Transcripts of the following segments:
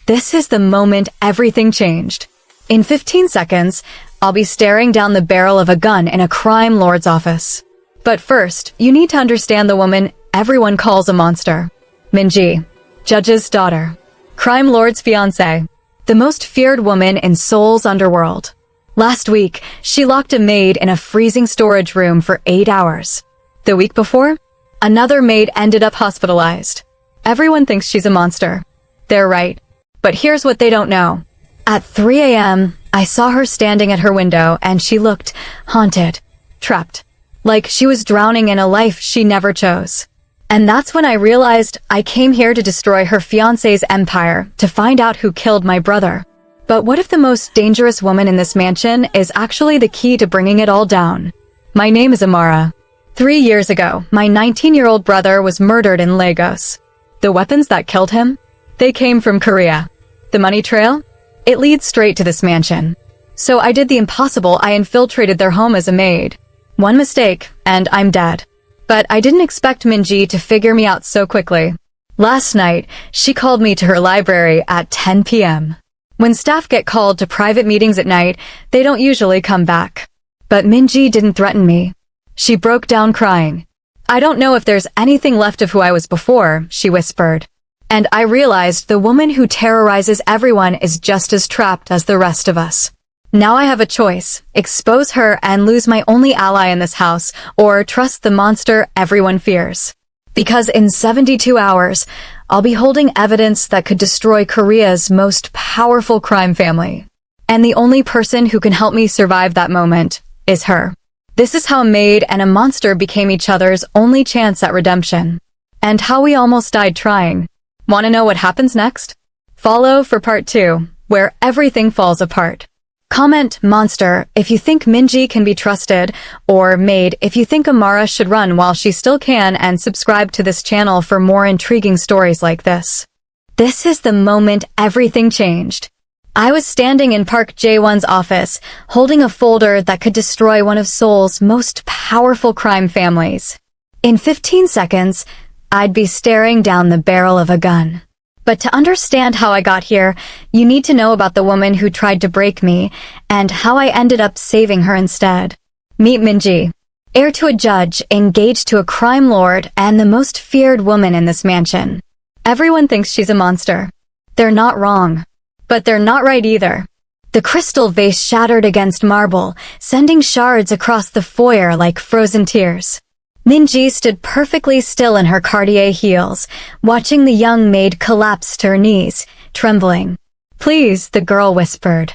This is the moment everything changed. In 15 seconds, I'll be staring down the barrel of a gun in a crime lord's office. But first, you need to understand the woman everyone calls a monster. Minji, judge's daughter. Crime lord's fiancée. The most feared woman in Seoul's underworld. Last week, she locked a maid in a freezing storage room for 8 hours. The week before, another maid ended up hospitalized. Everyone thinks she's a monster. They're right. But here's what they don't know. At 3 a.m., I saw her standing at her window and she looked haunted, trapped, like she was drowning in a life she never chose. And that's when I realized I came here to destroy her fiancé's empire, to find out who killed my brother. But what if the most dangerous woman in this mansion is actually the key to bringing it all down? My name is Amara. 3 years ago, my 19-year-old brother was murdered in Lagos. The weapons that killed him? They came from Korea. The money trail? It leads straight to this mansion. So I did the impossible. I infiltrated their home as a maid. One mistake, and I'm dead. But I didn't expect Minji to figure me out so quickly. Last night, she called me to her library at 10 p.m. When staff get called to private meetings at night, they don't usually come back. But Minji didn't threaten me. She broke down crying. I don't know if there's anything left of who I was before, she whispered. And I realized the woman who terrorizes everyone is just as trapped as the rest of us. Now I have a choice: expose her and lose my only ally in this house, or trust the monster everyone fears. Because in 72 hours, I'll be holding evidence that could destroy Korea's most powerful crime family. And the only person who can help me survive that moment is her. This is how Maid and a monster became each other's only chance at redemption. And how we almost died trying. Want to know what happens next? Follow for part 2, where everything falls apart. Comment monster if you think Minji can be trusted, or Maid if you think Amara should run while she still can, and subscribe to this channel for more intriguing stories like this. This is the moment everything changed. I was standing in Park Jae-won's office, holding a folder that could destroy one of Seoul's most powerful crime families. In 15 seconds, I'd be staring down the barrel of a gun. But to understand how I got here, you need to know about the woman who tried to break me, and how I ended up saving her instead. Meet Minji, heir to a judge, engaged to a crime lord, and the most feared woman in this mansion. Everyone thinks she's a monster. They're not wrong. But they're not right either. The crystal vase shattered against marble, sending shards across the foyer like frozen tears. Minji stood perfectly still in her Cartier heels, watching the young maid collapse to her knees, trembling. "Please," the girl whispered.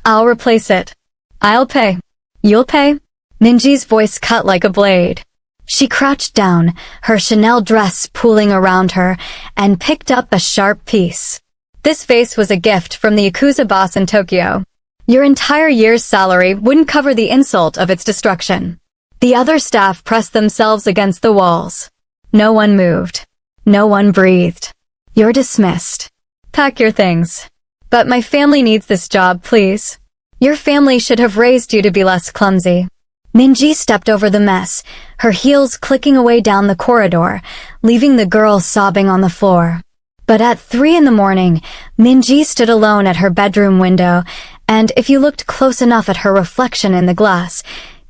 "I'll replace it. I'll pay." "You'll pay?" Minji's voice cut like a blade. She crouched down, her Chanel dress pooling around her, and picked up a sharp piece. This vase was a gift from the Yakuza boss in Tokyo. Your entire year's salary wouldn't cover the insult of its destruction. The other staff pressed themselves against the walls. No one moved. No one breathed. "You're dismissed. Pack your things." "But my family needs this job, please." "Your family should have raised you to be less clumsy." Minji stepped over the mess, her heels clicking away down the corridor, leaving the girl sobbing on the floor. But at 3 in the morning, Minji stood alone at her bedroom window, and if you looked close enough at her reflection in the glass,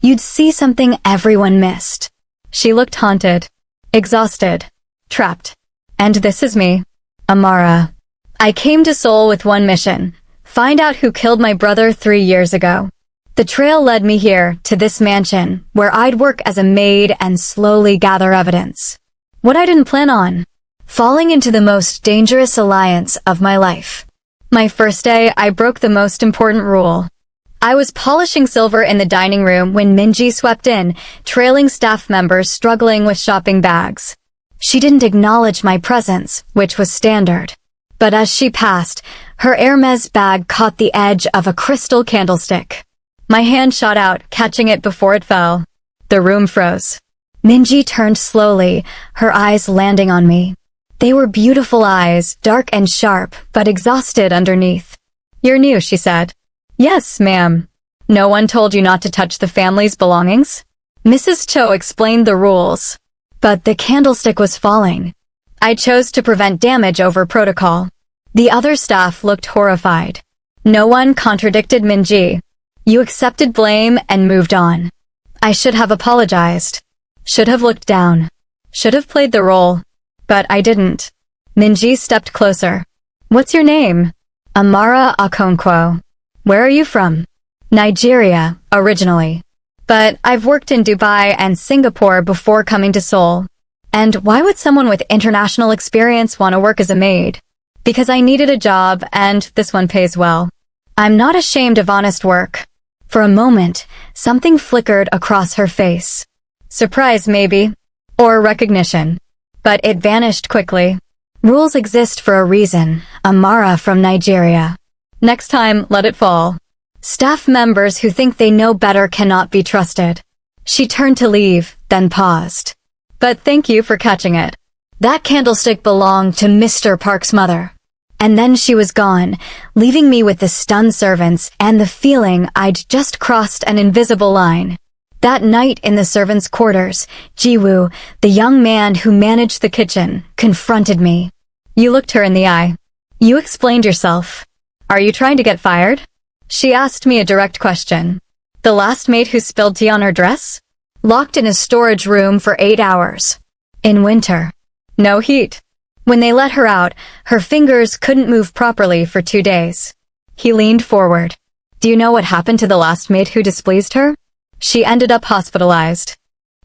you'd see something everyone missed. She looked haunted, exhausted, trapped. And this is me, Amara. I came to Seoul with one mission: find out who killed my brother 3 years ago. The trail led me here, to this mansion, where I'd work as a maid and slowly gather evidence. What I didn't plan on: falling into the most dangerous alliance of my life. My first day, I broke the most important rule. I was polishing silver in the dining room when Minji swept in, trailing staff members struggling with shopping bags. She didn't acknowledge my presence, which was standard. But as she passed, her Hermes bag caught the edge of a crystal candlestick. My hand shot out, catching it before it fell. The room froze. Minji turned slowly, her eyes landing on me. They were beautiful eyes, dark and sharp, but exhausted underneath. "You're new," she said. "Yes, ma'am." "No one told you not to touch the family's belongings?" Mrs. Cho explained the rules. But the candlestick was falling. I chose to prevent damage over protocol. The other staff looked horrified. No one contradicted Minji. You accepted blame and moved on. I should have apologized. Should have looked down. Should have played the role. But I didn't. Minji stepped closer. What's your name? Amara Okonkwo. Where are you from? Nigeria, originally. But I've worked in Dubai and Singapore before coming to Seoul. And why would someone with international experience want to work as a maid? Because I needed a job and this one pays well. I'm not ashamed of honest work. For a moment, something flickered across her face. Surprise, maybe. Or recognition. But it vanished quickly. Rules exist for a reason. Amara from Nigeria. Next time, let it fall. Staff members who think they know better cannot be trusted. She turned to leave, then paused. But thank you for catching it. That candlestick belonged to Mr. Park's mother. And then she was gone, leaving me with the stunned servants and the feeling I'd just crossed an invisible line. That night in the servants' quarters, Jiwoo, the young man who managed the kitchen, confronted me. You looked her in the eye. You explained yourself. Are you trying to get fired? She asked me a direct question. The last maid who spilled tea on her dress? Locked in a storage room for 8 hours. In winter. No heat. When they let her out, her fingers couldn't move properly for 2 days. He leaned forward. Do you know what happened to the last maid who displeased her? She ended up hospitalized.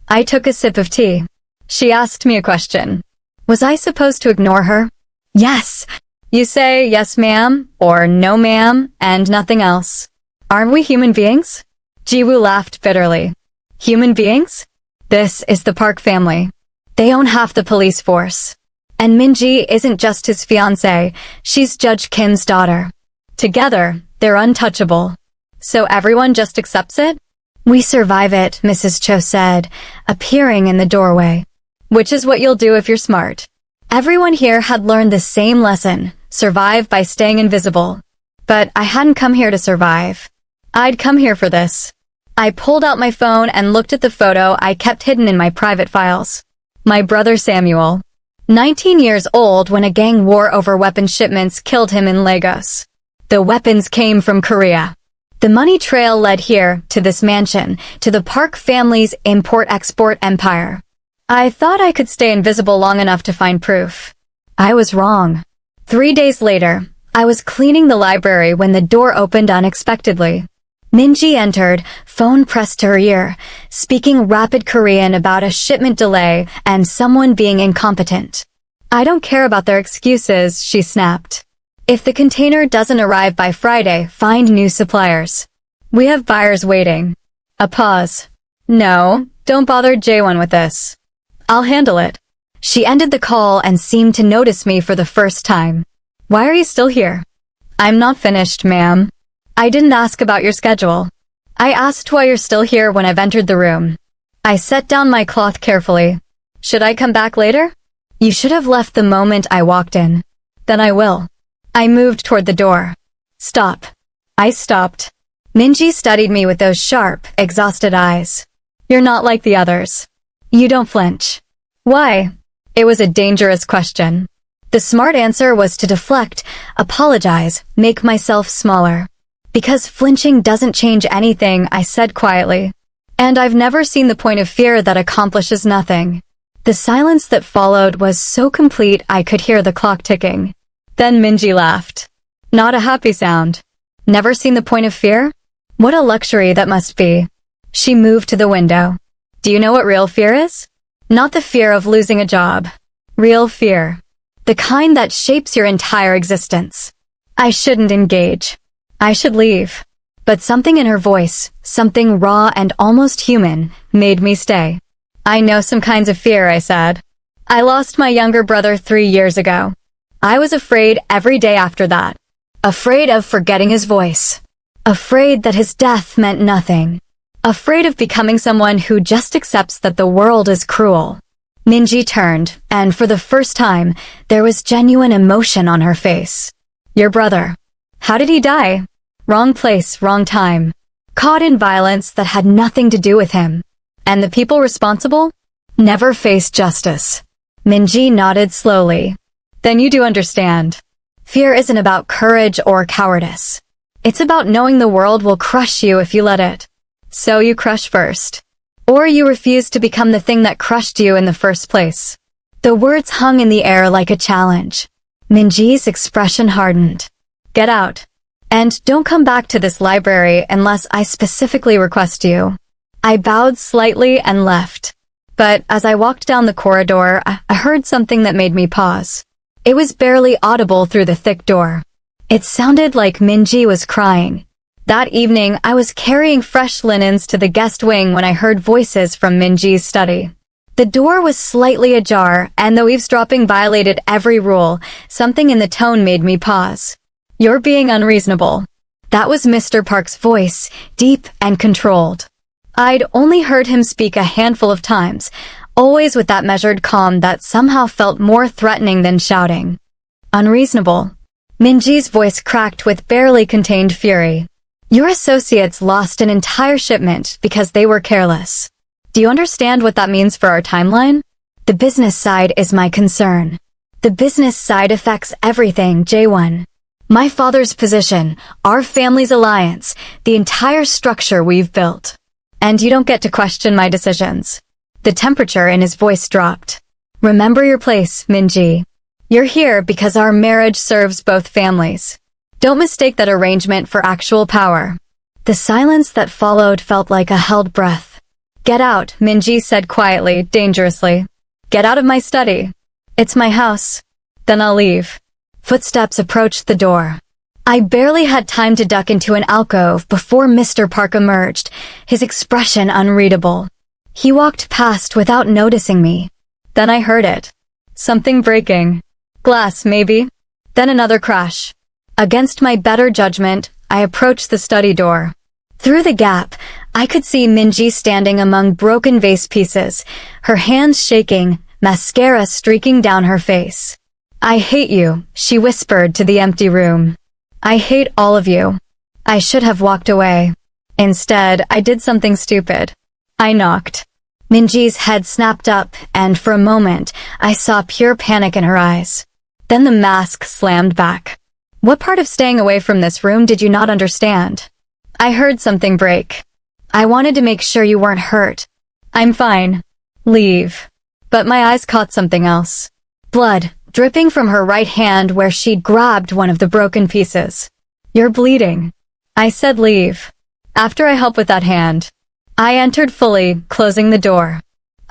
I took a sip of tea. She asked me a question. Was I supposed to ignore her? Yes. You say yes ma'am, or no ma'am, and nothing else. Aren't we human beings? Jiwoo laughed bitterly. Human beings? This is the Park family. They own half the police force. And Minji isn't just his fiancée, she's Judge Kim's daughter. Together, they're untouchable. So everyone just accepts it? We survive it, Mrs. Cho said, appearing in the doorway. Which is what you'll do if you're smart. Everyone here had learned the same lesson, survive by staying invisible. But I hadn't come here to survive. I'd come here for this. I pulled out my phone and looked at the photo I kept hidden in my private files. My brother Samuel. 19 years old when a gang war over weapon shipments killed him in Lagos. The weapons came from Korea. The money trail led here, to this mansion, to the Park family's import-export empire. I thought I could stay invisible long enough to find proof. I was wrong. 3 days later, I was cleaning the library when the door opened unexpectedly. Minji entered, phone pressed to her ear, speaking rapid Korean about a shipment delay and someone being incompetent. I don't care about their excuses, she snapped. If the container doesn't arrive by Friday, find new suppliers. We have buyers waiting. A pause. No, don't bother Jaewon with this. I'll handle it. She ended the call and seemed to notice me for the first time. Why are you still here? I'm not finished, ma'am. I didn't ask about your schedule. I asked why you're still here when I've entered the room. I set down my cloth carefully. Should I come back later? You should have left the moment I walked in. Then I will. I moved toward the door. Stop. I stopped. Minji studied me with those sharp, exhausted eyes. You're not like the others. You don't flinch. Why? It was a dangerous question. The smart answer was to deflect, apologize, make myself smaller. Because flinching doesn't change anything, I said quietly. And I've never seen the point of fear that accomplishes nothing. The silence that followed was so complete I could hear the clock ticking. Then Minji laughed. Not a happy sound. Never seen the point of fear? What a luxury that must be. She moved to the window. Do you know what real fear is? Not the fear of losing a job. Real fear. The kind that shapes your entire existence. I shouldn't engage. I should leave. But something in her voice, something raw and almost human, made me stay. I know some kinds of fear, I said. I lost my younger brother 3 years ago. I was afraid every day after that. Afraid of forgetting his voice. Afraid that his death meant nothing. Afraid of becoming someone who just accepts that the world is cruel. Minji turned, and for the first time, there was genuine emotion on her face. Your brother. How did he die? Wrong place, wrong time. Caught in violence that had nothing to do with him. And the people responsible? Never faced justice. Minji nodded slowly. Then you do understand. Fear isn't about courage or cowardice. It's about knowing the world will crush you if you let it. So you crush first. Or you refuse to become the thing that crushed you in the first place. The words hung in the air like a challenge. Minji's expression hardened. Get out. And don't come back to this library unless I specifically request you. I bowed slightly and left. But as I walked down the corridor, I heard something that made me pause. It was barely audible through the thick door. It sounded like Minji was crying. That evening, I was carrying fresh linens to the guest wing when I heard voices from Minji's study. The door was slightly ajar, and though eavesdropping violated every rule, something in the tone made me pause. You're being unreasonable. That was Mr. Park's voice, deep and controlled. I'd only heard him speak a handful of times, always with that measured calm that somehow felt more threatening than shouting. Unreasonable. Minji's voice cracked with barely contained fury. Your associates lost an entire shipment because they were careless. Do you understand what that means for our timeline? The business side is my concern. The business side affects everything, J1. My father's position, our family's alliance, the entire structure we've built. And you don't get to question my decisions. The temperature in his voice dropped. Remember your place, Minji. You're here because our marriage serves both families. Don't mistake that arrangement for actual power. The silence that followed felt like a held breath. Get out, Minji said quietly, dangerously. Get out of my study. It's my house. Then I'll leave. Footsteps approached the door. I barely had time to duck into an alcove before Mr. Park emerged, his expression unreadable. He walked past without noticing me. Then I heard it. Something breaking. Glass, maybe. Then another crash. Against my better judgment, I approached the study door. Through the gap, I could see Minji standing among broken vase pieces, her hands shaking, mascara streaking down her face. I hate you, she whispered to the empty room. I hate all of you. I should have walked away. Instead, I did something stupid. I knocked. Minji's head snapped up, and for a moment, I saw pure panic in her eyes. Then the mask slammed back. What part of staying away from this room did you not understand? I heard something break. I wanted to make sure you weren't hurt. I'm fine. Leave. But my eyes caught something else. Blood, dripping from her right hand where she'd grabbed one of the broken pieces. You're bleeding. I said leave. After I help with that hand. I entered fully, closing the door.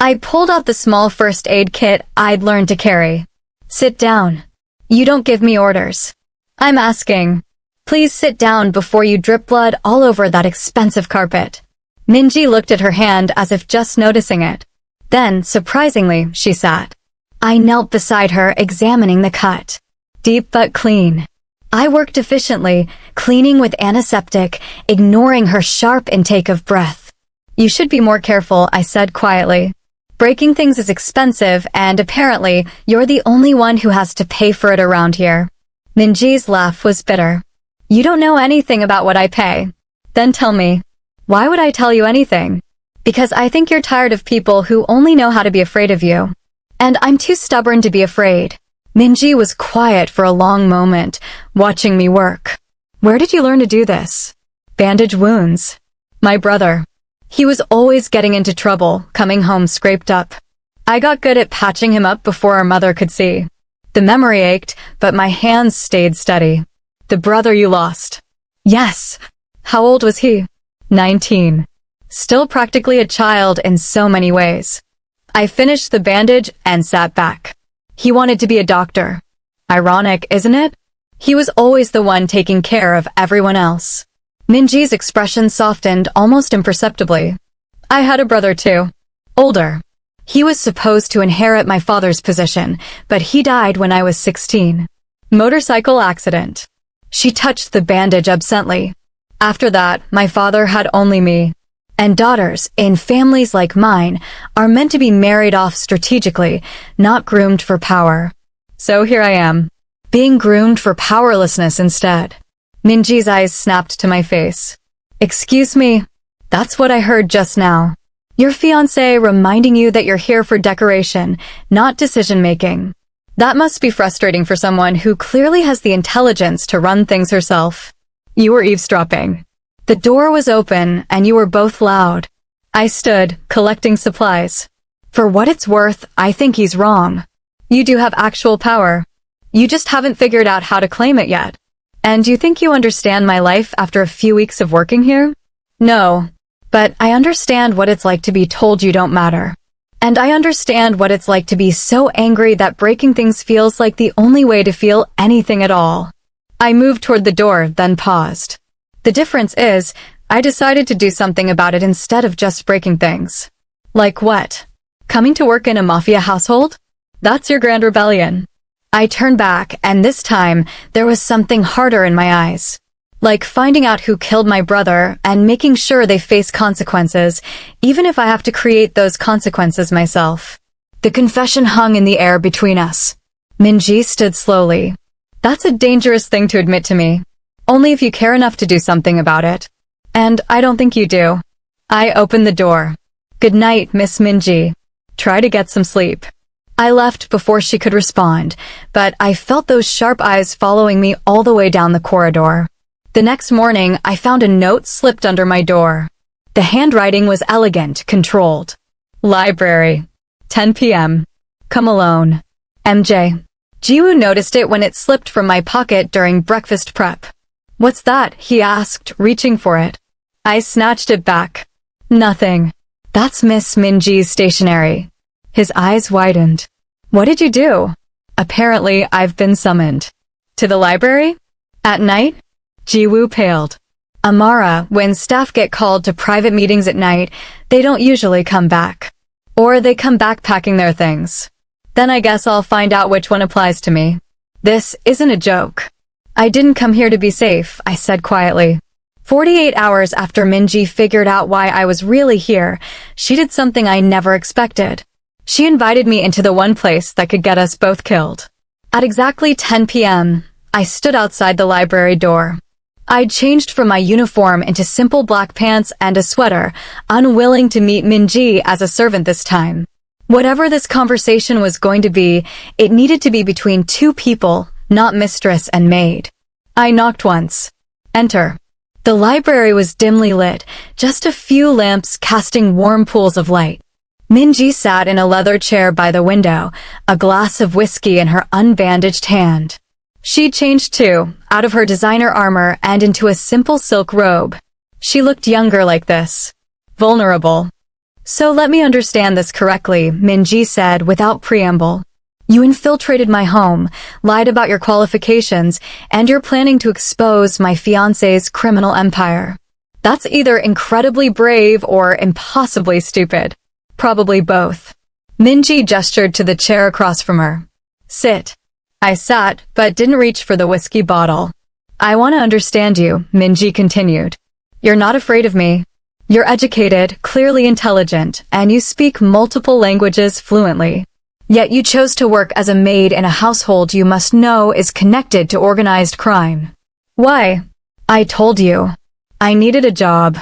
I pulled out the small first aid kit I'd learned to carry. Sit down. You don't give me orders. I'm asking. Please sit down before you drip blood all over that expensive carpet. Minji looked at her hand as if just noticing it. Then, surprisingly, she sat. I knelt beside her, examining the cut. Deep but clean. I worked efficiently, cleaning with antiseptic, ignoring her sharp intake of breath. You should be more careful, I said quietly. Breaking things is expensive, and apparently, you're the only one who has to pay for it around here. Minji's laugh was bitter. You don't know anything about what I pay. Then tell me. Why would I tell you anything? Because I think you're tired of people who only know how to be afraid of you. And I'm too stubborn to be afraid. Minji was quiet for a long moment, watching me work. Where did you learn to do this? Bandage wounds. My brother. He was always getting into trouble, coming home scraped up. I got good at patching him up before our mother could see. The memory ached, but my hands stayed steady. The brother you lost. Yes. How old was he? 19. Still practically a child in so many ways. I finished the bandage and sat back. He wanted to be a doctor. Ironic, isn't it? He was always the one taking care of everyone else. Minji's expression softened almost imperceptibly. I had a brother too. Older. He was supposed to inherit my father's position, but he died when I was 16. Motorcycle accident. She touched the bandage absently. After that, my father had only me. And daughters, in families like mine, are meant to be married off strategically, not groomed for power. So here I am, being groomed for powerlessness instead. Minji's eyes snapped to my face. Excuse me? That's what I heard just now. Your fiancé reminding you that you're here for decoration, not decision-making. That must be frustrating for someone who clearly has the intelligence to run things herself. You were eavesdropping. The door was open, and you were both loud. I stood, collecting supplies. For what it's worth, I think he's wrong. You do have actual power. You just haven't figured out how to claim it yet. And you think you understand my life after a few weeks of working here? No. But I understand what it's like to be told you don't matter. And I understand what it's like to be so angry that breaking things feels like the only way to feel anything at all. I moved toward the door, then paused. The difference is, I decided to do something about it instead of just breaking things. Like what? Coming to work in a mafia household? That's your grand rebellion. I turned back, and this time, there was something harder in my eyes. Like finding out who killed my brother and making sure they face consequences, even if I have to create those consequences myself. The confession hung in the air between us. Minji stood slowly. That's a dangerous thing to admit to me. Only if you care enough to do something about it. And I don't think you do. I opened the door. Good night, Miss Minji. Try to get some sleep. I left before she could respond, but I felt those sharp eyes following me all the way down the corridor. The next morning, I found a note slipped under my door. The handwriting was elegant, controlled. Library. 10 p.m. Come alone. MJ. Jiwoo noticed it when it slipped from my pocket during breakfast prep. What's that? He asked, reaching for it. I snatched it back. Nothing. That's Miss Minji's stationery. His eyes widened. What did you do? Apparently, I've been summoned. To the library? At night? Jiwoo paled. Amara, when staff get called to private meetings at night, they don't usually come back. Or they come back packing their things. Then I guess I'll find out which one applies to me. This isn't a joke. I didn't come here to be safe, I said quietly. 48 hours after Minji figured out why I was really here, she did something I never expected. She invited me into the one place that could get us both killed. At exactly 10 p.m., I stood outside the library door. I'd changed from my uniform into simple black pants and a sweater, unwilling to meet Minji as a servant this time. Whatever this conversation was going to be, it needed to be between two people, not mistress and maid. I knocked once. Enter. The library was dimly lit, just a few lamps casting warm pools of light. Minji sat in a leather chair by the window, a glass of whiskey in her unbandaged hand. She changed too, out of her designer armor and into a simple silk robe. She looked younger like this. Vulnerable. So let me understand this correctly, Minji said without preamble. You infiltrated my home, lied about your qualifications, and you're planning to expose my fiancé's criminal empire. That's either incredibly brave or impossibly stupid. Probably both. Minji gestured to the chair across from her. Sit. I sat, but didn't reach for the whiskey bottle. I want to understand you, Minji continued. You're not afraid of me. You're educated, clearly intelligent, and you speak multiple languages fluently. Yet you chose to work as a maid in a household you must know is connected to organized crime. Why? I told you. I needed a job.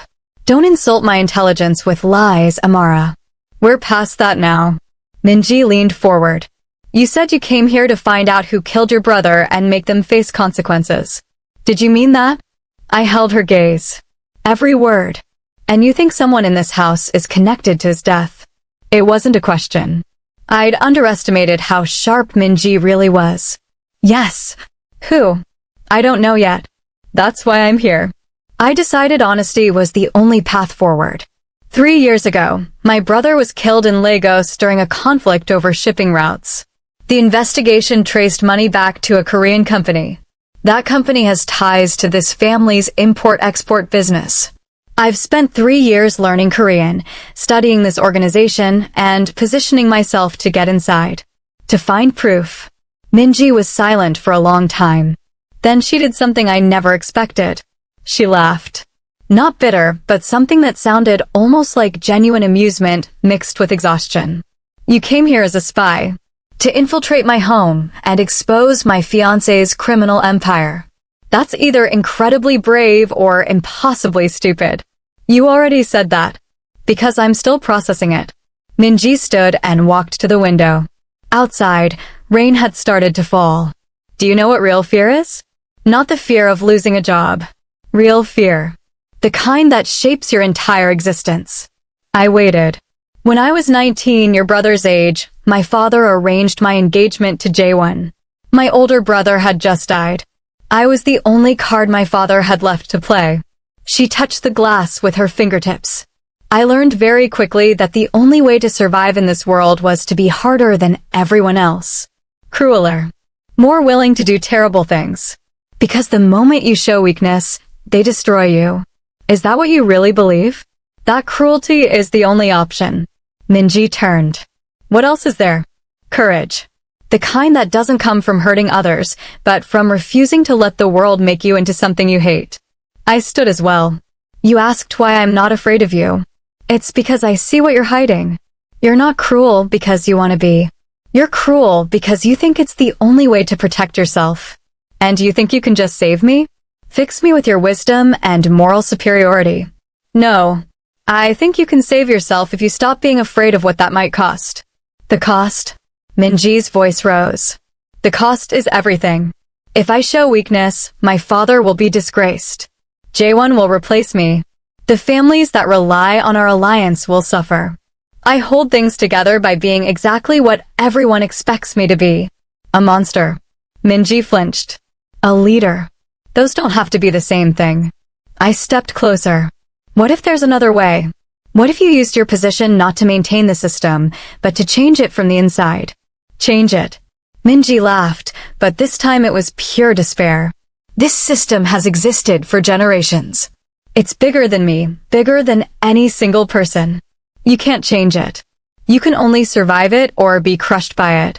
Don't insult my intelligence with lies, Amara. We're past that now. Minji leaned forward. You said you came here to find out who killed your brother and make them face consequences. Did you mean that? I held her gaze. Every word. And you think someone in this house is connected to his death? It wasn't a question. I'd underestimated how sharp Minji really was. Yes. Who? I don't know yet. That's why I'm here. I decided honesty was the only path forward. 3 years ago, my brother was killed in Lagos during a conflict over shipping routes. The investigation traced money back to a Korean company. That company has ties to this family's import-export business. I've spent 3 years learning Korean, studying this organization, and positioning myself to get inside. To find proof. Minji was silent for a long time. Then she did something I never expected. She laughed. Not bitter, but something that sounded almost like genuine amusement mixed with exhaustion. You came here as a spy. To infiltrate my home and expose my fiancé's criminal empire. That's either incredibly brave or impossibly stupid. You already said that. Because I'm still processing it. Minji stood and walked to the window. Outside, Rain had started to fall. Do you know what real fear is? Not the fear of losing a job. Real fear. The kind that shapes your entire existence. I waited. When I was 19, your brother's age, my father arranged my engagement to Jaewon. My older brother had just died. I was the only card my father had left to play. She touched the glass with her fingertips. I learned very quickly that the only way to survive in this world was to be harder than everyone else. Crueler. More willing to do terrible things. Because the moment you show weakness, they destroy you. Is that what you really believe? That cruelty is the only option. Minji turned. What else is there? Courage. The kind that doesn't come from hurting others, but from refusing to let the world make you into something you hate. I stood as well. You asked why I'm not afraid of you. It's because I see what you're hiding. You're not cruel because you want to be. You're cruel because you think it's the only way to protect yourself. And you think you can just save me? Fix me with your wisdom and moral superiority. No. I think you can save yourself if you stop being afraid of what that might cost. The cost? Minji's voice rose. The cost is everything. If I show weakness, my father will be disgraced. Jaewon will replace me. The families that rely on our alliance will suffer. I hold things together by being exactly what everyone expects me to be. A monster. Minji flinched. A leader. Those don't have to be the same thing. I stepped closer. What if there's another way? What if you used your position not to maintain the system, but to change it from the inside? Change it. Minji laughed, but this time it was pure despair. This system has existed for generations. It's bigger than me, bigger than any single person. You can't change it. You can only survive it or be crushed by it.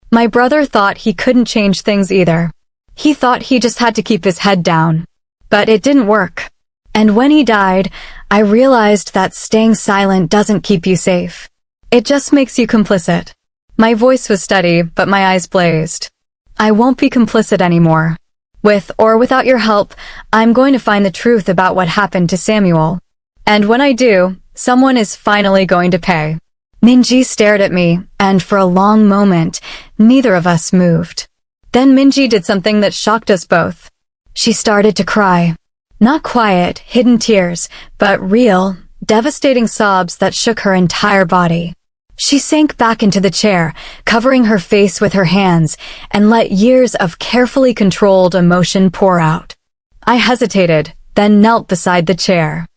My brother thought he couldn't change things either. He thought he just had to keep his head down. But it didn't work. And when he died, I realized that staying silent doesn't keep you safe. It just makes you complicit. My voice was steady, but my eyes blazed. I won't be complicit anymore. With or without your help, I'm going to find the truth about what happened to Samuel. And when I do, someone is finally going to pay. Minji stared at me, and for a long moment, neither of us moved. Then Minji did something that shocked us both. She started to cry. Not quiet, hidden tears, but real, devastating sobs that shook her entire body. She sank back into the chair, covering her face with her hands, and let years of carefully controlled emotion pour out. I hesitated, then knelt beside the chair.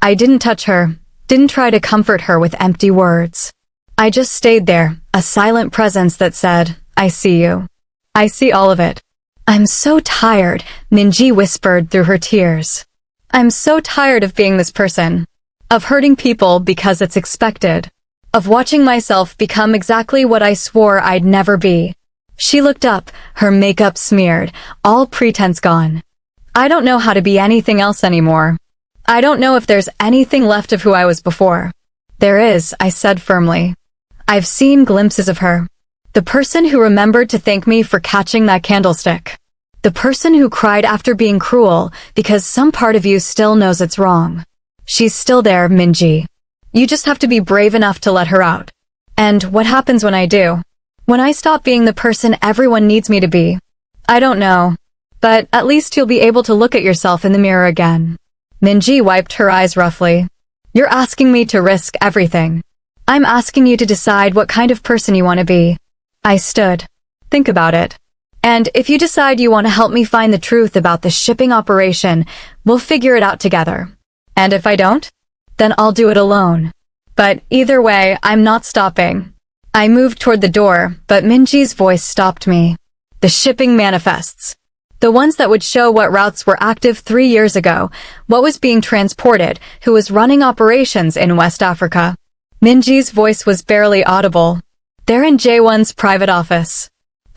I didn't touch her, didn't try to comfort her with empty words. I just stayed there, a silent presence that said, I see you. I see all of it. I'm so tired, Minji whispered through her tears. I'm so tired of being this person. Of hurting people because it's expected. Of watching myself become exactly what I swore I'd never be. She looked up, her makeup smeared, all pretense gone. I don't know how to be anything else anymore. I don't know if there's anything left of who I was before. There is, I said firmly. I've seen glimpses of her. The person who remembered to thank me for catching that candlestick. The person who cried after being cruel because some part of you still knows it's wrong. She's still there, Minji. You just have to be brave enough to let her out. And what happens when I do? When I stop being the person everyone needs me to be? I don't know. But at least you'll be able to look at yourself in the mirror again. Minji wiped her eyes roughly. You're asking me to risk everything. I'm asking you to decide what kind of person you want to be. I stood. Think about it. And if you decide you want to help me find the truth about the shipping operation, we'll figure it out together. And if I don't, then I'll do it alone. But either way, I'm not stopping. I moved toward the door, but Minji's voice stopped me. The shipping manifests. The ones that would show what routes were active 3 years ago, what was being transported, who was running operations in West Africa. Minji's voice was barely audible. They're in Jaewon's private office.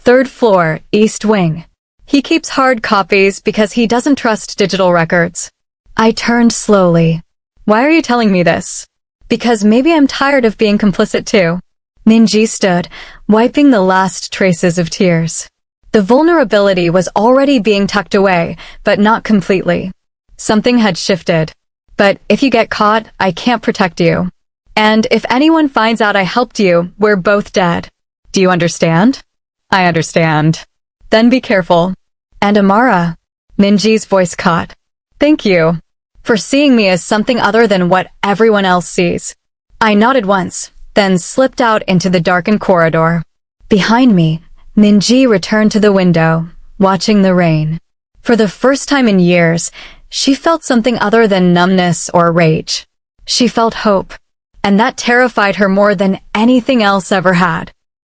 3rd floor, East Wing. He keeps hard copies because he doesn't trust digital records. I turned slowly. Why are you telling me this? Because maybe I'm tired of being complicit too. Minji stood, wiping the last traces of tears. The vulnerability was already being tucked away, but not completely. Something had shifted. But if you get caught, I can't protect you. And if anyone finds out I helped you, we're both dead. Do you understand? I understand. Then be careful. And Amara, Minji's voice caught. Thank you for seeing me as something other than what everyone else sees. I nodded once, then slipped out into the darkened corridor. Behind me, Minji returned to the window, watching the rain. For the first time in years, she felt something other than numbness or rage. She felt hope, and that terrified her more than anything else ever had.